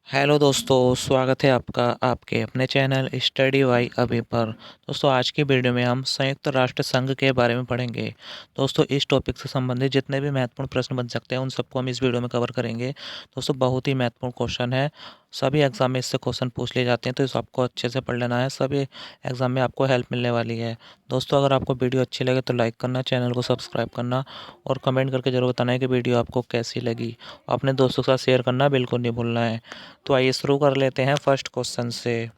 Hello दोस्तों, स्वागत है आपका आपके अपने चैनल स्टडी वाई अभी पर। दोस्तों, आज की वीडियो में हम संयुक्त राष्ट्र संघ के बारे में पढ़ेंगे। दोस्तों, इस टॉपिक से संबंधित जितने भी महत्वपूर्ण प्रश्न बन सकते हैं उन सबको हम इस वीडियो में कवर करेंगे। दोस्तों, बहुत ही महत्वपूर्ण क्वेश्चन है। सभी एग्जाम में इससे क्वेश्चन पूछ लिए जाते हैं, तो इस आपको अच्छे से पढ़ लेना है। सभी एग्जाम में आपको हेल्प मिलने वाली है। दोस्तों, अगर आपको वीडियो अच्छी लगे तो लाइक करना, चैनल को सब्सक्राइब करना और कमेंट करके जरूर बताना है कि वीडियो आपको कैसी लगी। अपने दोस्तों के साथ शेयर करना बिल्कुल नहीं भूलना है। तो आइए शुरू कर लेते हैं फर्स्ट क्वेश्चन से।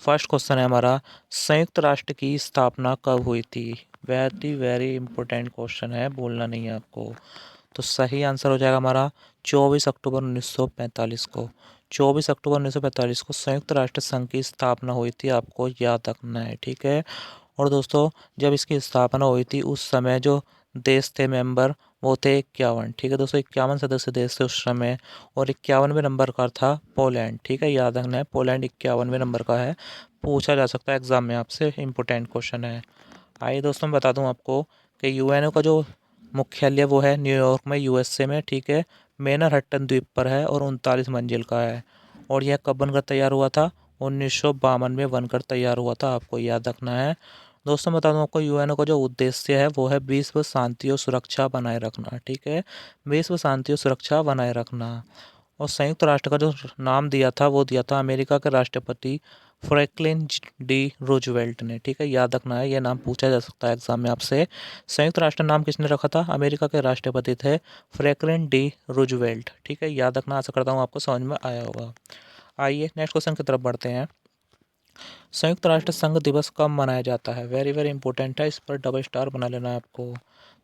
फर्स्ट क्वेश्चन है हमारा, संयुक्त राष्ट्र की स्थापना कब हुई थी। वेरी वेरी इंपॉर्टेंट क्वेश्चन है, बोलना नहीं है आपको। तो सही आंसर हो जाएगा हमारा 24 अक्टूबर 1945 को। 24 अक्टूबर 1945 को संयुक्त राष्ट्र संघ की स्थापना हुई थी, आपको याद रखना है, ठीक है। और दोस्तों, जब इसकी स्थापना हुई थी उस समय जो देश थे मेंबर, वो थे 51, ठीक है दोस्तों। 51 सदस्य देश थे उस समय। और 51वें नंबर का था पोलैंड, ठीक है, याद रखना है। पोलैंड 51वें नंबर का है, पूछा जा सकता है एग्जाम में आपसे, इंपॉर्टेंट क्वेश्चन है। आइए दोस्तों, मैं बता दूं आपको कि यूएनओ का जो मुख्यालय वो है न्यूयॉर्क में, यूएसए में, ठीक है। मैनहट्टन द्वीप पर है और 39 मंजिल का है। और यह कब बनकर तैयार हुआ था? 1952 में बनकर तैयार हुआ था, आपको याद रखना है। दोस्तों, बता दूं आपको, यूएनओ का जो उद्देश्य है वो है विश्व शांति और सुरक्षा बनाए रखना, ठीक है। विश्व शांति और सुरक्षा बनाए रखना। और संयुक्त राष्ट्र का जो नाम दिया था वो दिया था अमेरिका के राष्ट्रपति फ्रैंकलिन डी रूजवेल्ट ने, ठीक है, याद रखना है। यह नाम पूछा जा सकता है एग्जाम में आपसे। संयुक्त राष्ट्र नाम किसने रखा था? अमेरिका के राष्ट्रपति थे फ्रैंकलिन डी रूजवेल्ट, ठीक है, याद रखना। आशा करता हूँ आपको समझ में आया होगा। आइए नेक्स्ट क्वेश्चन की तरफ बढ़ते हैं। संयुक्त राष्ट्र संघ दिवस कब मनाया जाता है? वेरी वेरी इंपॉर्टेंट है, इस पर डबल स्टार बना लेना है आपको।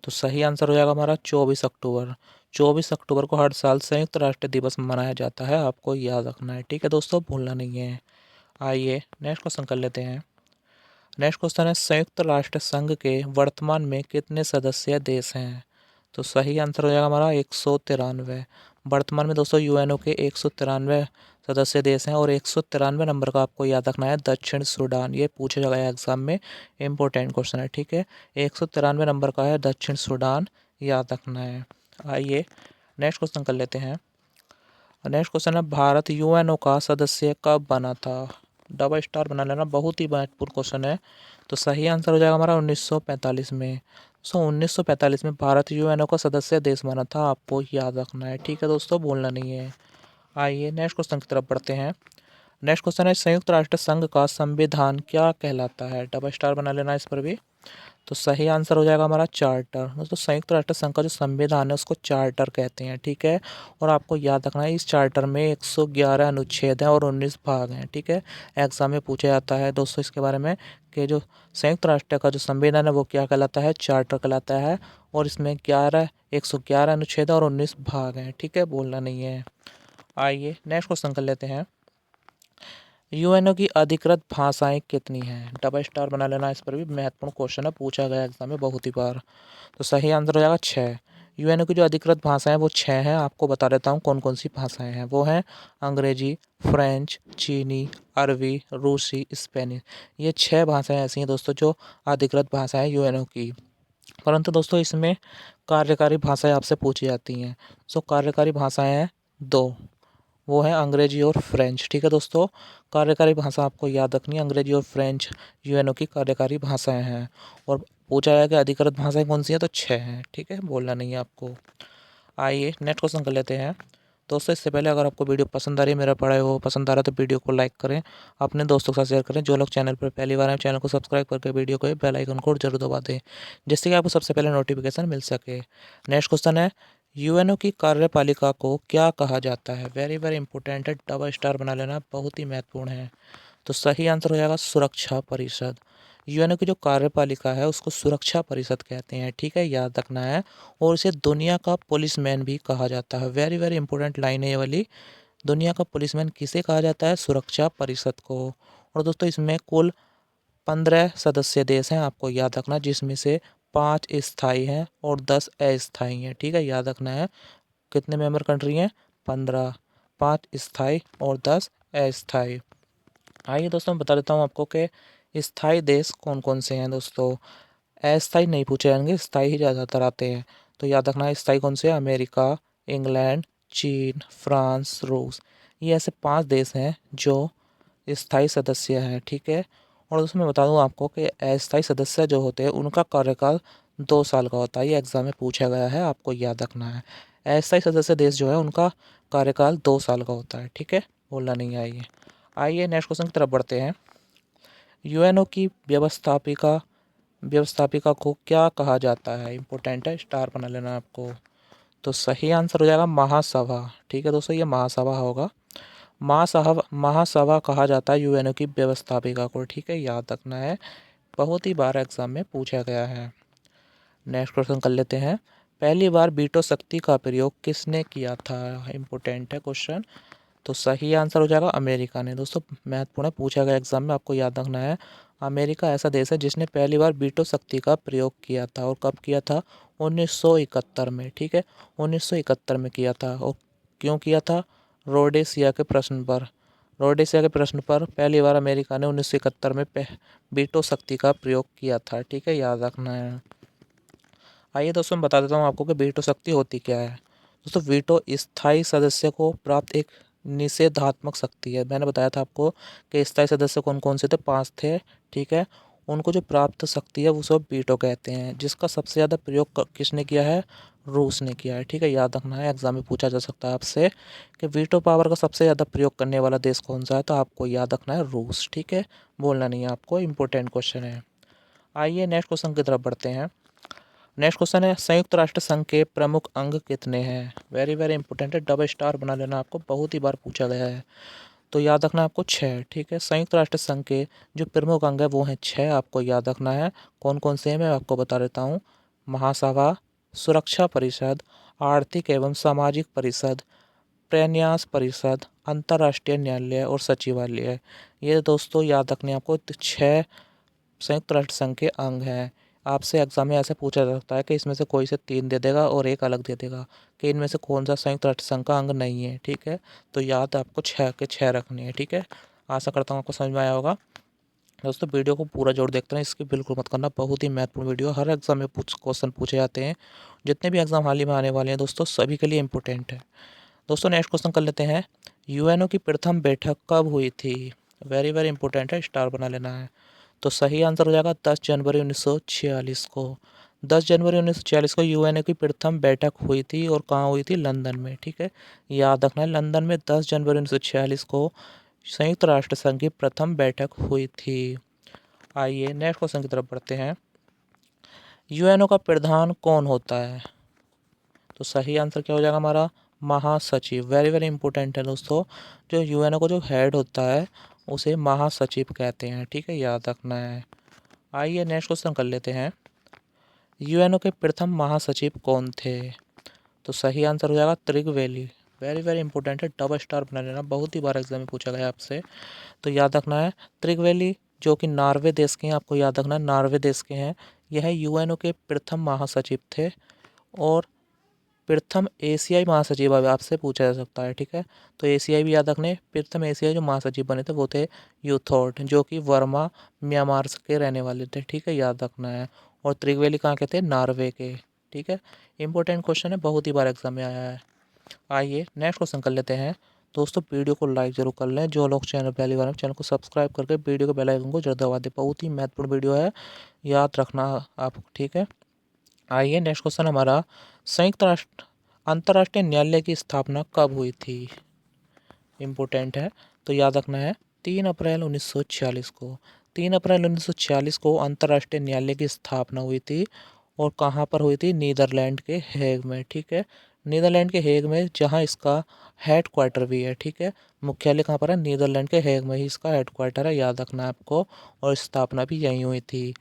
तो सही आंसर हो जाएगा हमारा 24 अक्टूबर। 24 अक्टूबर को हर साल संयुक्त राष्ट्र दिवस मनाया जाता है, आपको याद रखना है, ठीक है दोस्तों, भूलना नहीं है। आइए नेक्स्ट क्वेश्चन कर लेते हैं। नेक्स्ट क्वेश्चन है, संयुक्त राष्ट्र संघ के वर्तमान में कितने सदस्य देश हैं? तो सही आंसर हो जाएगा हमारा 193। वर्तमान में दोस्तों यूएनओ के 193 सदस्य देश हैं। और 193 नंबर का आपको याद रखना है दक्षिण सूडान, ये पूछा जाएगा एग्जाम में, इंपॉर्टेंट क्वेश्चन है, ठीक है। 193 नंबर का है दक्षिण सूडान, याद रखना है। आइए नेक्स्ट क्वेश्चन कर लेते हैं। नेक्स्ट क्वेश्चन है, भारत यूएनओ का सदस्य कब बना था? डबल स्टार बना लेना, बहुत ही महत्वपूर्ण क्वेश्चन है। तो सही आंसर हो जाएगा हमारा 1945 में। 1945 में भारत यूएनओ का सदस्य देश बना था, आपको याद रखना है, ठीक है दोस्तों, भूलना नहीं है। आइए नेक्स्ट क्वेश्चन की तरफ बढ़ते हैं। नेक्स्ट क्वेश्चन है, संयुक्त राष्ट्र संघ का संविधान क्या कहलाता है? डबल स्टार बना लेना इस पर भी। तो सही आंसर हो जाएगा हमारा चार्टर। दोस्तों, संयुक्त राष्ट्र संघ का जो संविधान है उसको चार्टर कहते हैं, ठीक है। और आपको याद रखना है, इस चार्टर में 111 अनुच्छेद हैं और 19 भाग हैं, ठीक है। एग्जाम में पूछा जाता है दोस्तों इसके बारे में कि जो संयुक्त राष्ट्र का जो संविधान है वो क्या कहलाता है? चार्टर कहलाता है। और इसमें 111 अनुच्छेद और 19 भाग हैं, ठीक है, बोलना नहीं है। आइए नेक्स्ट क्वेश्चन कर लेते हैं। यूएनओ की अधिकृत भाषाएं कितनी हैं? डबल स्टार बना लेना, इस पर भी महत्वपूर्ण क्वेश्चन है, पूछा गया एग्जाम में बहुत ही बार। तो सही आंसर हो जाएगा 6। यूएनओ की जो अधिकृत भाषाएं वो 6 हैं, आपको बता देता हूँ कौन कौन सी भाषाएं हैं। वो हैं अंग्रेजी, फ्रेंच, चीनी, अरबी, रूसी, स्पेनिश। ये 6 भाषाएं ऐसी हैं दोस्तों जो अधिकृत भाषाएं यूएनओ की। परंतु दोस्तों इसमें कार्यकारी भाषाएं आपसे पूछी जाती हैं। सो कार्यकारी भाषाएं हैं 2, वो है अंग्रेजी और फ्रेंच, ठीक है दोस्तों। कार्यकारी भाषा आपको याद रखनी है, अंग्रेजी और फ्रेंच यूएनओ की कार्यकारी भाषाएं हैं। और पूछा जाएगा कि अधिकृत भाषाएं कौन सी है, तो 6 हैं, ठीक है, बोलना नहीं है आपको। आइए नेक्स्ट क्वेश्चन कर लेते हैं। दोस्तों, इससे पहले अगर आपको वीडियो पसंद आ रही है, मेरा पढ़ाई हो पसंद आ रहा है, तो वीडियो को लाइक करें, अपने दोस्तों के साथ शेयर करें। जो लोग चैनल पर पहली बार हैं चैनल को सब्सक्राइब करके वीडियो को बेल आइकन को जरूर दबा दें, जिससे कि आपको सबसे पहले नोटिफिकेशन मिल सके। नेक्स्ट क्वेश्चन है, यूएनओ की कार्यपालिका को क्या कहा जाता है? वेरी वेरी इंपॉर्टेंट है, डबल स्टार बना लेना, बहुत ही महत्वपूर्ण है। तो सही आंसर हो जाएगा सुरक्षा परिषद। यूएनओ की जो कार्यपालिका है उसको सुरक्षा परिषद कहते हैं, ठीक है, याद रखना है। और इसे दुनिया का पुलिसमैन भी कहा जाता है। वेरी वेरी इंपॉर्टेंट लाइन है ये वाली। दुनिया का पुलिसमैन किसे कहा जाता है? सुरक्षा परिषद को। और दोस्तों इसमें कुल 15 सदस्य देश हैं, आपको याद रखना, जिसमें से 5 स्थायी हैं और 10 अस्थायी हैं, ठीक है, याद रखना है। कितने मेंबर कंट्री हैं? 15, 5 स्थायी और 10 अस्थायी। आइए दोस्तों, मैं बता देता हूँ आपको कि स्थायी देश कौन कौन से हैं दोस्तों। अस्थायी नहीं पूछे जाएंगे, स्थायी ही ज़्यादातर आते हैं। तो याद रखना है, स्थायी कौन से हैं? अमेरिका, इंग्लैंड, चीन, फ्रांस, रूस। ये ऐसे 5 देश हैं जो स्थायी सदस्य हैं, ठीक है। और दोस्तों मैं बता दूं आपको कि अस्थायी सदस्य जो होते हैं उनका कार्यकाल 2 साल का होता है। ये एग्जाम में पूछा गया है, आपको याद रखना है। अस्थायी सदस्य देश जो है उनका कार्यकाल 2 साल का होता है, ठीक है, बोलना नहीं है। आइए आइए नेक्स्ट क्वेश्चन की तरफ बढ़ते हैं। यूएनओ की व्यवस्थापिका को क्या कहा जाता है? इंपॉर्टेंट है, स्टार बना लेना आपको। तो सही आंसर हो जाएगा महासभा, ठीक है दोस्तों, ये महासभा होगा। महासभा कहा जाता है यूएनओ की व्यवस्थापिका को, ठीक है, याद रखना है, बहुत ही बार एग्जाम में पूछा गया है। नेक्स्ट क्वेश्चन कर लेते हैं। पहली बार वीटो शक्ति का प्रयोग किसने किया था? इम्पोर्टेंट है क्वेश्चन। तो सही आंसर हो जाएगा अमेरिका ने। दोस्तों महत्वपूर्ण है, पूछा गया एग्जाम में, आपको याद रखना है। अमेरिका ऐसा देश है जिसने पहली बार वीटो शक्ति का प्रयोग किया था। और कब किया था? 1971 में, ठीक है, 1971 में किया था। और क्यों किया था? रोडेशिया के प्रश्न पर। रोडेशिया के प्रश्न पर पहली बार अमेरिका ने 1971 में वीटो शक्ति का प्रयोग किया था, ठीक है, याद रखना है। आइए दोस्तों मैं बता देता हूँ आपको कि वीटो शक्ति होती क्या है। दोस्तों वीटो स्थायी सदस्य को प्राप्त एक निषेधात्मक शक्ति है। मैंने बताया था आपको कि स्थायी सदस्य कौन कौन से थे, 5 थे, ठीक है। उनको जो प्राप्त शक्ति है वो सब वीटो कहते हैं, जिसका सबसे ज़्यादा प्रयोग किसने किया है? रूस ने किया है, ठीक है, याद रखना है। एग्जाम में पूछा जा सकता है आपसे कि वीटो पावर का सबसे ज़्यादा प्रयोग करने वाला देश कौन सा है, तो आपको याद रखना है रूस, ठीक है, बोलना नहीं है आपको, इंपॉर्टेंट क्वेश्चन है। आइए नेक्स्ट क्वेश्चन की तरफ बढ़ते हैं। नेक्स्ट क्वेश्चन है, संयुक्त राष्ट्र संघ के प्रमुख अंग कितने हैं? वेरी वेरी इंपॉर्टेंट है, डबल स्टार बना लेना आपको, बहुत ही बार पूछा गया है। तो याद रखना आपको 6, ठीक है। संयुक्त राष्ट्र संघ के जो प्रमुख अंग है वो हैं 6, आपको याद रखना है। कौन कौन से हैं मैं आपको बता देता हूँ। महासभा, सुरक्षा परिषद, आर्थिक एवं सामाजिक परिषद, प्रन्यास परिषद, अंतर्राष्ट्रीय न्यायालय और सचिवालय। ये दोस्तों याद रखने आपको 6 संयुक्त राष्ट्र संघ के अंग हैं। आपसे एग्जाम में ऐसे पूछा जा सकता है कि इसमें से कोई से 3 दे देगा और एक अलग दे देगा कि इनमें से कौन सा संयुक्त राष्ट्र संघ का अंग नहीं है, ठीक है। तो याद आपको 6 के 6 रखनी है, ठीक है। आशा करता हूँ आपको समझ में आया होगा। दोस्तों वीडियो को पूरा जोड़ देखते हैं, इसकी बिल्कुल मत करना, बहुत ही महत्वपूर्ण वीडियो, हर एग्जाम में क्वेश्चन पूछे जाते हैं। जितने भी एग्जाम हाल ही में आने वाले हैं दोस्तों, सभी के लिए इंपॉर्टेंट है। दोस्तों नेक्स्ट क्वेश्चन कर लेते हैं। यूएनओ की प्रथम बैठक कब हुई थी? वेरी वेरी इंपॉर्टेंट है, स्टार बना लेना है। तो सही आंसर हो जाएगा 10 जनवरी 1946 को। 10 जनवरी 1946 को यूएनओ की प्रथम बैठक हुई थी, और कहाँ हुई थी? लंदन में, ठीक है, याद रखना है। लंदन में 10 जनवरी 1946 को संयुक्त राष्ट्र संघ की प्रथम बैठक हुई थी। आइए नेक्स्ट क्वेश्चन की तरफ बढ़ते हैं। यूएनओ का प्रधान कौन होता है? तो सही आंसर क्या हो जाएगा हमारा? महासचिव। वेरी वेरी इंपॉर्टेंट है दोस्तों, जो यूएनओ का जो हेड होता है उसे महासचिव कहते हैं, ठीक है, याद रखना है। आइए नेक्स्ट क्वेश्चन कर लेते हैं। यूएनओ के प्रथम महासचिव कौन थे? तो सही आंसर हो जाएगा त्रिगवेली। वेरी वेरी इंपॉर्टेंट है, डबल स्टार बना लेना, बहुत ही बार एग्जाम में पूछा गया आपसे, तो याद रखना है। त्रिगवेली जो कि नॉर्वे देश के हैं, आपको याद रखना है, नॉर्वे देश के हैं। यह यूएनओ के प्रथम महासचिव थे। और प्रथम एशियाई महासचिव अब आपसे पूछा जा सकता है, ठीक है, तो एशियाई भी याद रखने। प्रथम एशियाई जो महासचिव बने थे वो थे यूथोर्ट, जो कि वर्मा म्यांमार के रहने वाले थे, ठीक है, याद रखना है। और त्रिगवेली कहाँ के थे? नॉर्वे के, ठीक है, इंपॉर्टेंट क्वेश्चन है, बहुत ही बार एग्जाम में आया है। आइए नेक्स्ट क्वेश्चन कर लेते हैं। दोस्तों वीडियो को लाइक जरूर कर लें, जो लोग चैनल पहली बार चैनल को सब्सक्राइब करके वीडियो के बेल आइकन को जरूर दबा दें, बहुत ही महत्वपूर्ण वीडियो है, याद रखना आप, ठीक है। आइए नेक्स्ट क्वेश्चन हमारा, संयुक्त राष्ट्र अंतर्राष्ट्रीय न्यायालय की स्थापना कब हुई थी? इम्पोर्टेंट है, तो याद रखना है 3 अप्रैल 1946 को। 3 अप्रैल 1946 को अंतर्राष्ट्रीय न्यायालय की स्थापना हुई थी। और कहाँ पर हुई थी? नीदरलैंड के हेग में, ठीक है, नीदरलैंड के हेग में, जहाँ इसका हेड क्वार्टर भी है, ठीक है, मुख्यालय कहाँ पर है? नीदरलैंड के हेग में ही इसका हेड क्वार्टर है, याद रखना है आपको। और स्थापना भी यहीं हुई थी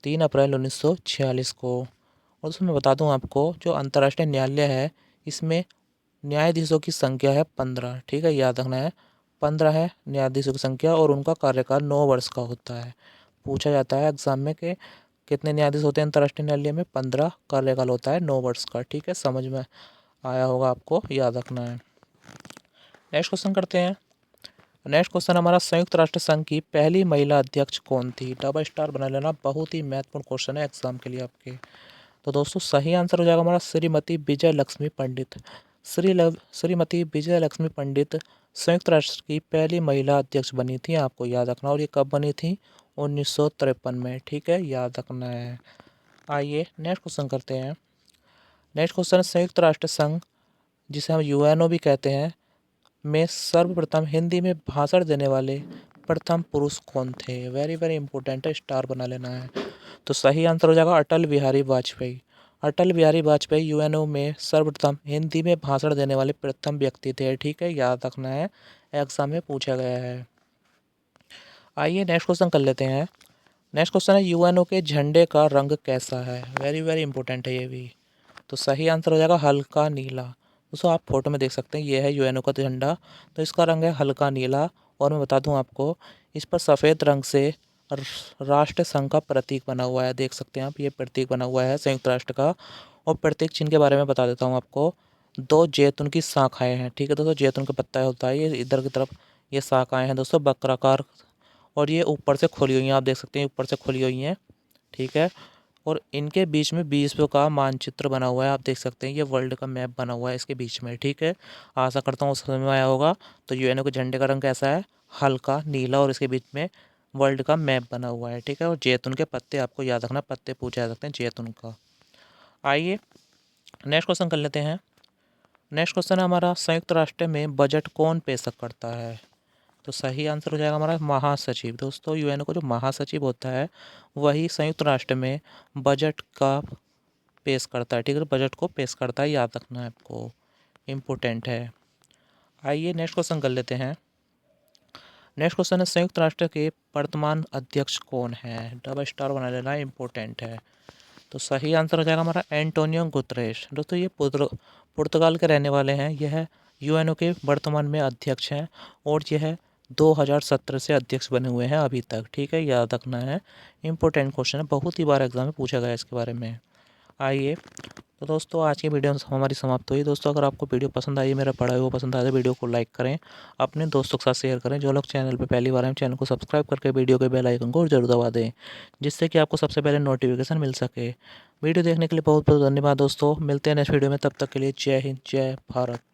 3 अप्रैल 1946 को। और उसमें मैं बता दूं आपको, जो अंतर्राष्ट्रीय न्यायालय है इसमें न्यायाधीशों की संख्या है 15, ठीक है, याद रखना है, 15 है न्यायाधीशों की संख्या। और उनका कार्यकाल 9 वर्ष का होता है। पूछा जाता है एग्जाम में कि कितने न्यायाधीश होते हैं अंतर्राष्ट्रीय न्यायालय में? 15 कार्यकाल होता है 9 वर्ष का, ठीक है, समझ में आया होगा आपको, याद रखना है। नेक्स्ट क्वेश्चन करते हैं। नेक्स्ट क्वेश्चन हमारा, संयुक्त राष्ट्र संघ की पहली महिला अध्यक्ष कौन थी? डबल स्टार बना लेना, बहुत ही महत्वपूर्ण क्वेश्चन है एग्जाम के लिए आपके। तो दोस्तों सही आंसर हो जाएगा हमारा श्रीमती विजय लक्ष्मी पंडित। श्रीमती विजय लक्ष्मी पंडित संयुक्त राष्ट्र की पहली महिला अध्यक्ष बनी थी, आपको याद रखना। और ये कब बनी थी? 1953 में, ठीक है, याद रखना है। आइए नेक्स्ट क्वेश्चन करते हैं। नेक्स्ट क्वेश्चन है, संयुक्त राष्ट्र संघ जिसे हम यूएनओ भी कहते हैं में सर्वप्रथम हिंदी में भाषण देने वाले प्रथम पुरुष कौन थे? वेरी वेरी इंपॉर्टेंट है, स्टार बना लेना है। तो सही आंसर हो जाएगा अटल बिहारी वाजपेयी। अटल बिहारी वाजपेयी यूएनओ में सर्वप्रथम हिंदी में भाषण देने वाले प्रथम व्यक्ति थे, ठीक है, याद रखना है, एग्जाम में पूछा गया है। आइए नेक्स्ट क्वेश्चन कर लेते हैं। नेक्स्ट क्वेश्चन है, यूएनओ के झंडे का रंग कैसा है? वेरी वेरी इंपॉर्टेंट है ये भी। तो सही आंसर हो जाएगा हल्का नीला। दोस्तों आप फोटो में देख सकते हैं, ये है यूएनओ का झंडा, तो इसका रंग है हल्का नीला। और मैं बता दूं आपको, इस पर सफ़ेद रंग से राष्ट्र संघ का प्रतीक बना हुआ है, देख सकते हैं आप, ये प्रतीक बना हुआ है संयुक्त राष्ट्र का। और प्रतीक चिन्ह के बारे में बता देता हूँ आपको। 2 जैतून की शाखाएं हैं, ठीक है दोस्तों, जैतून का पत्ता होता है, ये इधर की तरफ ये शाखाएं हैं दोस्तों, वक्राकार। और ये ऊपर से खुली हुई हैं, आप देख सकते हैं ऊपर से खुली हुई हैं, ठीक है। और इनके बीच में विश्व का मानचित्र बना हुआ है, आप देख सकते हैं, ये वर्ल्ड का मैप बना हुआ है इसके बीच में, ठीक है। आशा करता हूँ समझ में आया होगा। तो यूएनओ के झंडे का रंग कैसा है? हल्का नीला, और इसके बीच में वर्ल्ड का मैप बना हुआ है, ठीक है। और जैतून के पत्ते, आपको याद रखना, पत्ते पूछे जा सकते हैं जैतून का। आइए नेक्स्ट क्वेश्चन कर लेते हैं। नेक्स्ट क्वेश्चन है हमारा, संयुक्त राष्ट्र में बजट कौन पेश करता है? तो सही आंसर हो जाएगा हमारा महासचिव। दोस्तों यूएनओ का जो महासचिव होता है वही संयुक्त राष्ट्र में बजट का पेश करता है, ठीक है, बजट को पेश करता है, याद रखना है आपको, इम्पोर्टेंट है। आइए नेक्स्ट क्वेश्चन कर लेते हैं। नेक्स्ट क्वेश्चन है, संयुक्त राष्ट्र के वर्तमान अध्यक्ष कौन है? डबल स्टार बना लेना, इम्पोर्टेंट है। तो सही आंसर हो जाएगा हमारा एंटोनियो गुतरेश। दोस्तों ये पुर्तगाल के रहने वाले हैं, यह यूएनओ के वर्तमान में अध्यक्ष हैं। और यह 2017 से अध्यक्ष बने हुए हैं अभी तक, ठीक है, याद रखना है, इम्पोर्टेंट क्वेश्चन है, बहुत ही बार एग्जाम में पूछा गया है इसके बारे में। आइए तो दोस्तों आज की वीडियो हमारी समाप्त हुई। दोस्तों अगर आपको वीडियो पसंद आई, मेरा पढ़ाई हुआ पसंद आया, तो वीडियो को लाइक करें, अपने दोस्तों के साथ शेयर करें। जो लोग चैनल पर पहली बार हैं, चैनल को सब्सक्राइब करके वीडियो के बेल आइकन को जरूर दबा दें, जिससे कि आपको सबसे पहले नोटिफिकेशन मिल सके। वीडियो देखने के लिए बहुत बहुत धन्यवाद दोस्तों, मिलते हैं नेक्स्ट वीडियो में, तब तक के लिए जय हिंद, जय भारत।